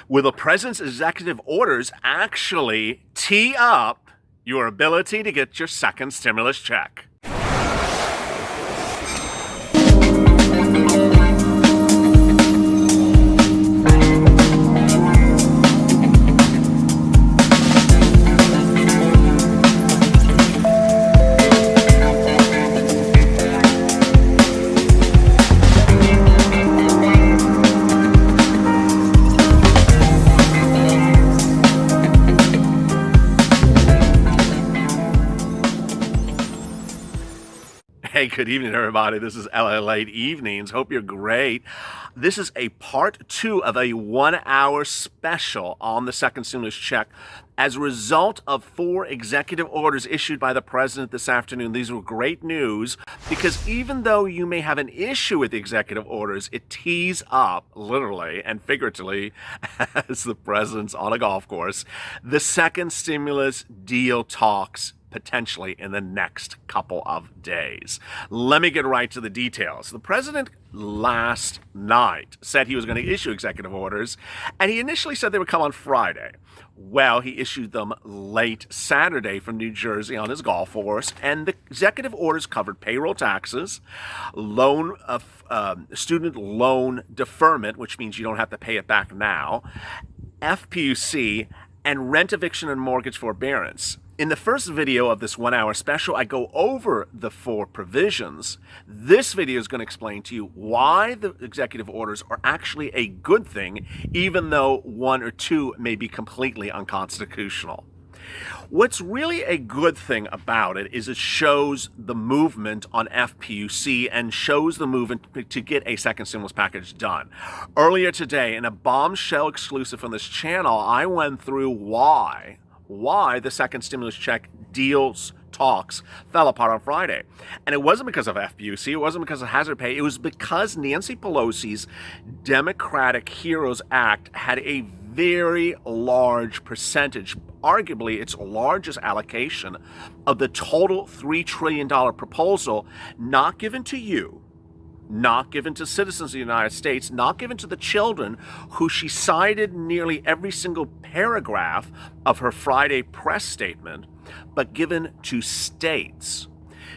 Will the president's executive orders actually tee up your ability to get your second stimulus check? Hey, good evening, everybody. This is LALATE Evenings. Hope you're great. This is a part 2 of a 1-hour special on the second stimulus check as a result of 4 executive orders issued by the president this afternoon. These were great news because even though you may have an issue with the executive orders, it tees up, literally and figuratively, as the president's on a golf course, the second stimulus deal talks potentially in the next couple of days. Let me get right to the details. The president last night said he was going to issue executive orders, and he initially said they would come on Friday. Well, he issued them late Saturday from New Jersey on his golf course, and the executive orders covered payroll taxes, student loan deferment, which means you don't have to pay it back now, FPUC, and rent eviction and mortgage forbearance. In the first video of this 1-hour special, I go over the 4 provisions. This video is going to explain to you why the executive orders are actually a good thing, even though 1 or 2 may be completely unconstitutional. What's really a good thing about it is it shows the movement on FPUC and shows the movement to get a second stimulus package done. Earlier today, in a bombshell exclusive on this channel, I went through why the second stimulus check deals talks fell apart on Friday. And it wasn't because of FPUC, it wasn't because of hazard pay, it was because Nancy Pelosi's Democratic Heroes Act had a very large percentage, arguably its largest allocation, of the total $3 trillion proposal not given to you, not given to citizens of the United States, not given to the children who she cited nearly every single paragraph of her Friday press statement, but given to states.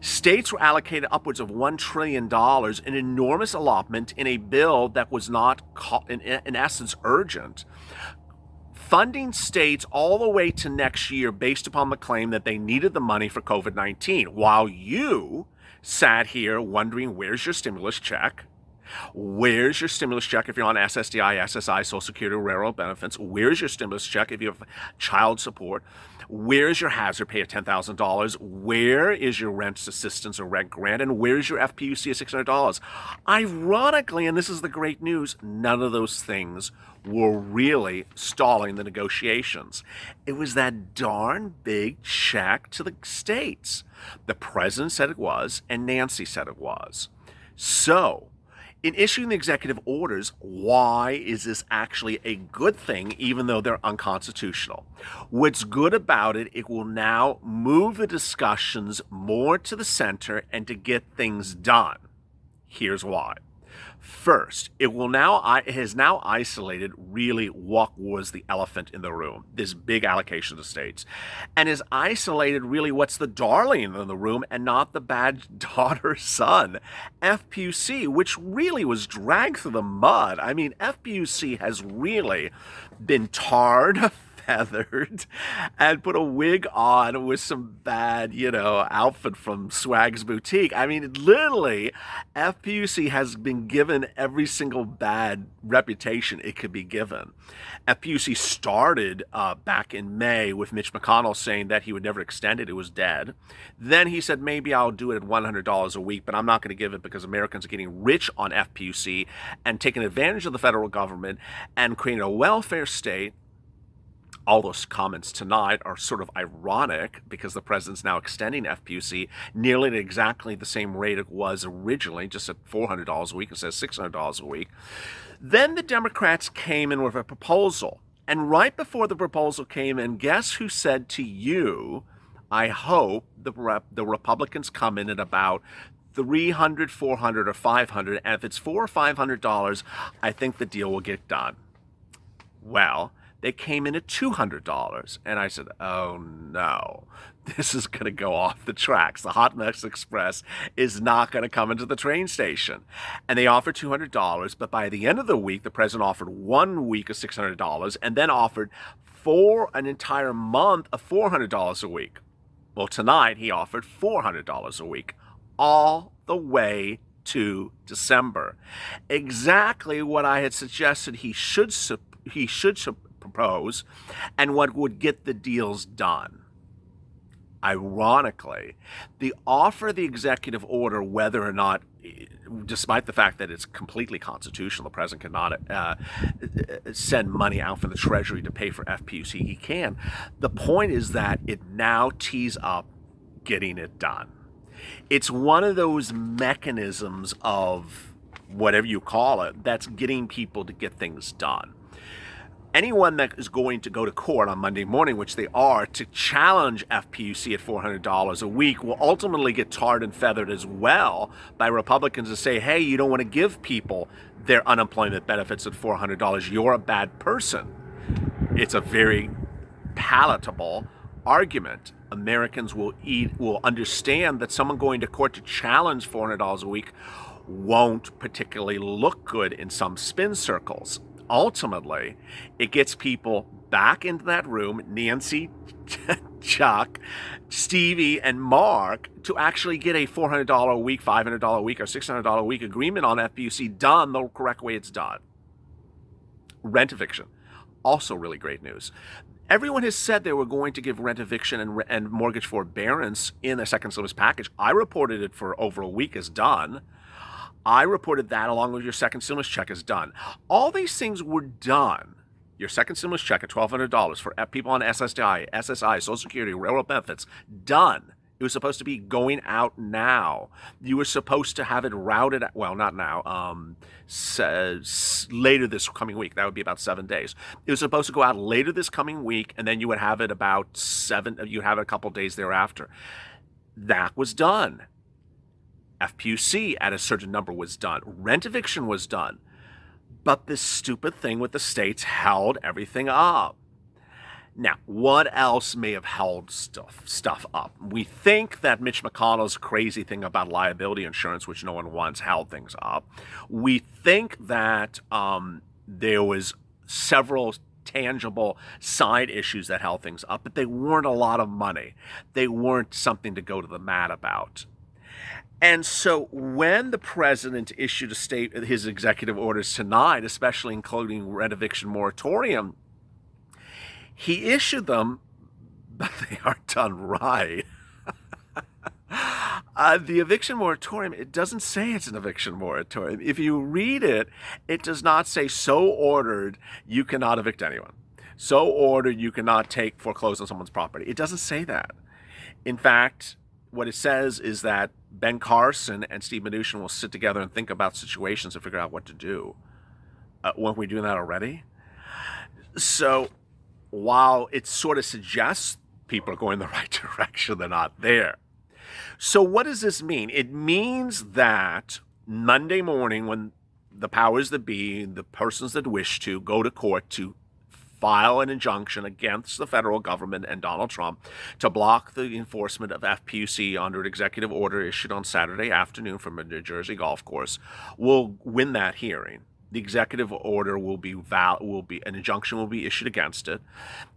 States were allocated upwards of $1 trillion, an enormous allotment in a bill that was not, in essence, urgent, funding states all the way to next year based upon the claim that they needed the money for COVID-19, while you sat here wondering, where's your stimulus check? Where's your stimulus check if you're on SSDI, SSI, Social Security, Railroad benefits? Where's your stimulus check if you have child support? Where's your hazard pay of $10,000? Where is your rent assistance or rent grant? And where's your FPUC of $600? Ironically, and this is the great news, none of those things were really stalling the negotiations. It was that darn big check to the states. The president said it was, and Nancy said it was. So, in issuing the executive orders, why is this actually a good thing, even though they're unconstitutional? What's good about it, it will now move the discussions more to the center and to get things done. Here's why. First, it has now isolated really what was the elephant in the room, this big allocation to states, and has isolated really what's the darling in the room and not the bad daughter son, FPUC, which really was dragged through the mud. I mean, FPUC has really been tarred, feathered, and put a wig on with some bad, outfit from Swag's Boutique. I mean, literally, FPUC has been given every single bad reputation it could be given. FPUC started back in May with Mitch McConnell saying that he would never extend it. It was dead. Then he said, maybe I'll do it at $100 a week, but I'm not going to give it because Americans are getting rich on FPUC and taking advantage of the federal government and creating a welfare state. All those comments tonight are sort of ironic because the president's now extending FPUC nearly at exactly the same rate it was originally, just at $400 a week instead of $600 a week. Then the Democrats came in with a proposal. And right before the proposal came in, guess who said to you, I hope the Republicans come in at about $300, $400, or $500, and if it's $400 or $500, I think the deal will get done. Well, they came in at $200. And I said, oh no, this is going to go off the tracks. The Hot Mess Express is not going to come into the train station. And they offered $200, but by the end of the week, the president offered 1 week of $600 and then offered for an entire month of $400 a week. Well, tonight he offered $400 a week, all the way to December. Exactly what I had suggested he should propose, and what would get the deals done. Ironically, the offer of the executive order, whether or not, despite the fact that it's completely constitutional, the president cannot send money out from the Treasury to pay for FPUC. He can. The point is that it now tees up getting it done. It's one of those mechanisms of whatever you call it that's getting people to get things done. Anyone that is going to go to court on Monday morning, which they are, to challenge FPUC at $400 a week will ultimately get tarred and feathered as well by Republicans to say, hey, you don't want to give people their unemployment benefits at $400. You're a bad person. It's a very palatable argument. Americans will understand that someone going to court to challenge $400 a week won't particularly look good in some spin circles. Ultimately, it gets people back into that room, Nancy, Chuck, Stevie, and Mark, to actually get a $400 a week, $500 a week, or $600 a week agreement on FPUC done the correct way it's done. Rent eviction, also really great news. Everyone has said they were going to give rent eviction and mortgage forbearance in the second stimulus package. I reported it for over a week as done. I reported that along with your second stimulus check is done. All these things were done. Your second stimulus check at $1,200 for people on SSDI, SSI, Social Security, railroad benefits, done. It was supposed to be going out now. You were supposed to have it routed, well, not now, later this coming week. That would be about 7 days. It was supposed to go out later this coming week, and then you would have it you'd have it a couple days thereafter. That was done. FPUC at a certain number was done. Rent eviction was done. But this stupid thing with the states held everything up. Now, what else may have held stuff up? We think that Mitch McConnell's crazy thing about liability insurance, which no one wants, held things up. We think that there was several tangible side issues that held things up, but they weren't a lot of money. They weren't something to go to the mat about. And so when the president issued his executive orders tonight, especially including rent eviction moratorium, he issued them, but they aren't done right. The eviction moratorium, it doesn't say it's an eviction moratorium. If you read it, it does not say, so ordered, you cannot evict anyone. So ordered, you cannot foreclose on someone's property. It doesn't say that. In fact, what it says is that Ben Carson and Steve Mnuchin will sit together and think about situations and figure out what to do. Weren't we doing that already? So while it sort of suggests people are going the right direction, they're not there. So what does this mean? It means that Monday morning, when the powers that be, the persons that wish to, go to court to file an injunction against the federal government and Donald Trump to block the enforcement of FPUC under an executive order issued on Saturday afternoon from a New Jersey golf course, will win that hearing. The executive order an injunction will be issued against it.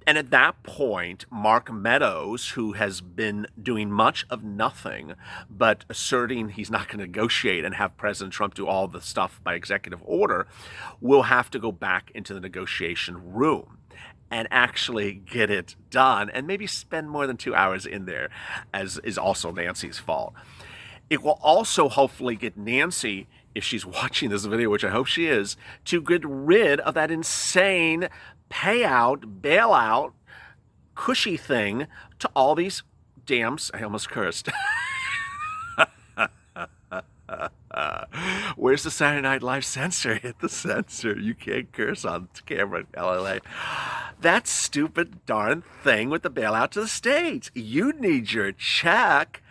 And at that point, Mark Meadows, who has been doing much of nothing but asserting he's not going to negotiate and have President Trump do all the stuff by executive order, will have to go back into the negotiation room and actually get it done, and maybe spend more than 2 hours in there, as is also Nancy's fault. It will also hopefully get Nancy, if she's watching this video, which I hope she is, to get rid of that insane payout, bailout, cushy thing to all these I almost cursed. Where's the Saturday Night Live censor? Hit the censor. You can't curse on camera, LALATE. That stupid darn thing with the bailout to the states. You need your check.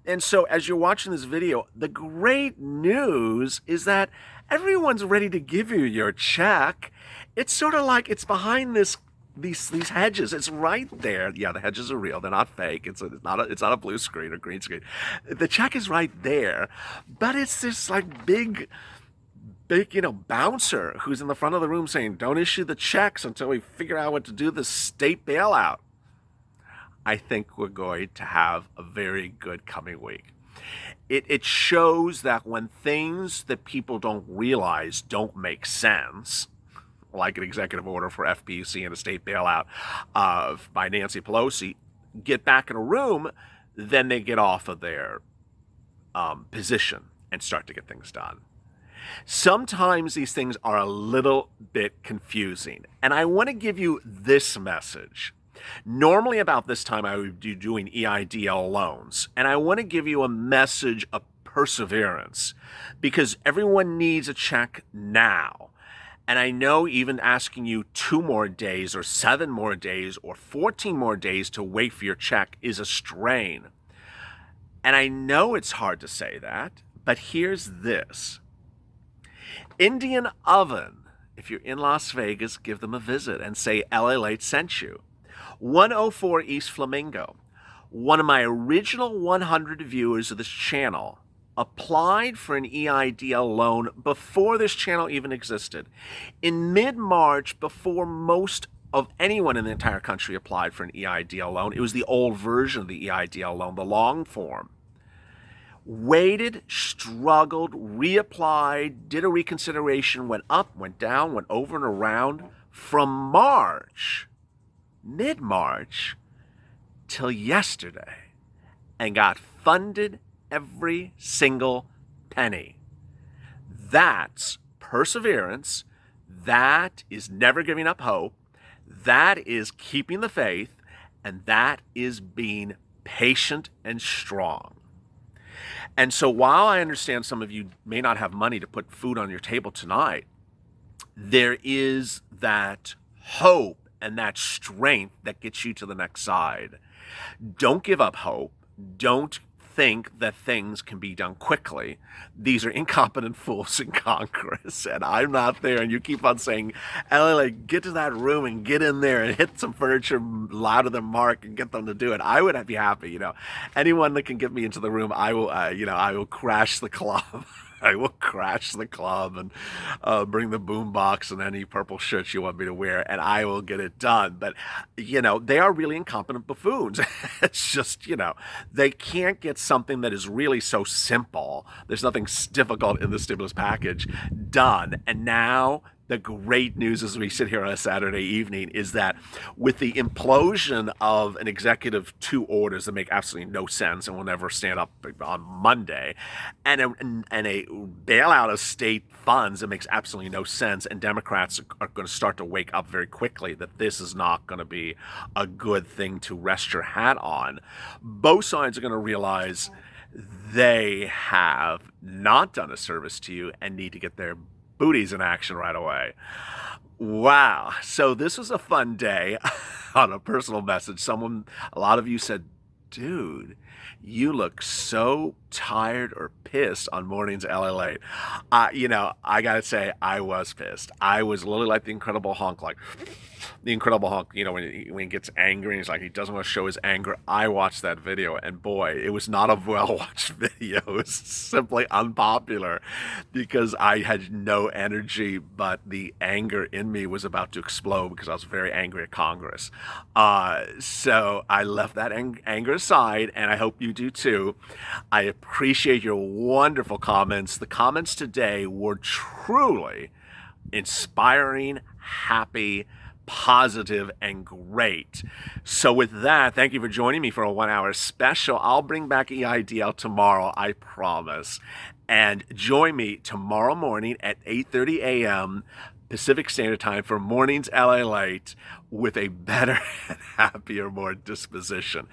And so as you're watching this video, the great news is that everyone's ready to give you your check. It's sort of like it's behind these hedges. It's right there. Yeah, the hedges are real. They're not fake. It's not a blue screen or green screen. The check is right there, but it's this like big, bouncer who's in the front of the room saying, "Don't issue the checks until we figure out what to do with the state bailout." I think we're going to have a very good coming week. It shows that when things that people don't realize don't make sense, like an executive order for FPUC and a state bailout by Nancy Pelosi, get back in a room, then they get off of their position and start to get things done. Sometimes these things are a little bit confusing, and I want to give you this message. Normally about this time I would be doing EIDL loans, and I want to give you a message of perseverance because everyone needs a check now. And I know even asking you 2 more days or 7 more days or 14 more days to wait for your check is a strain. And I know it's hard to say that, but here's this. Indian Oven, if you're in Las Vegas, give them a visit and say LALATE sent you. 104 East Flamingo. One of my original 100 viewers of this channel applied for an EIDL loan before this channel even existed. In mid-March, before most of anyone in the entire country applied for an EIDL loan, it was the old version of the EIDL loan, the long form. Waited, struggled, reapplied, did a reconsideration, went up, went down, went over and around from March, mid-March, till yesterday, and got funded every single penny. That's perseverance. That is never giving up hope. That is keeping the faith. And that is being patient and strong. And so while I understand some of you may not have money to put food on your table tonight, there is that hope and that strength that gets you to the next side. Don't give up hope. Don't think that things can be done quickly. These are incompetent fools in Congress, and I'm not there. And you keep on saying, "LA, get to that room and get in there and hit some furniture louder than Mark and get them to do it." I would be happy, Anyone that can get me into the room, I will, I will crash the club. I will crash the club and bring the boom box and any purple shirts you want me to wear, and I will get it done. But, they are really incompetent buffoons. It's just, they can't get something that is really so simple. There's nothing difficult in the stimulus package done. And now the great news as we sit here on a Saturday evening is that with the implosion of an executive 2 orders that make absolutely no sense and will never stand up on Monday, and a bailout of state funds that makes absolutely no sense, and Democrats are going to start to wake up very quickly that this is not going to be a good thing to rest your hat on, both sides are going to realize they have not done a service to you and need to get their booties in action right away. Wow. So this was a fun day. On a personal message, a lot of you said, "Dude, you look so tired or pissed on mornings at LALATE." I gotta say, I was pissed. I was literally like the Incredible Hulk, when he gets angry and he's like, he doesn't want to show his anger. I watched that video, and boy, it was not a well-watched video. It was simply unpopular because I had no energy, but the anger in me was about to explode because I was very angry at Congress. So I left that anger aside, and I hope you do too. I appreciate your wonderful comments. The comments today were truly inspiring, happy, positive, and great. So with that, thank you for joining me for a 1-hour special. I'll bring back EIDL tomorrow, I promise. And join me tomorrow morning at 8:30 a.m. Pacific Standard Time for Mornings LALATE with a better and happier, more disposition.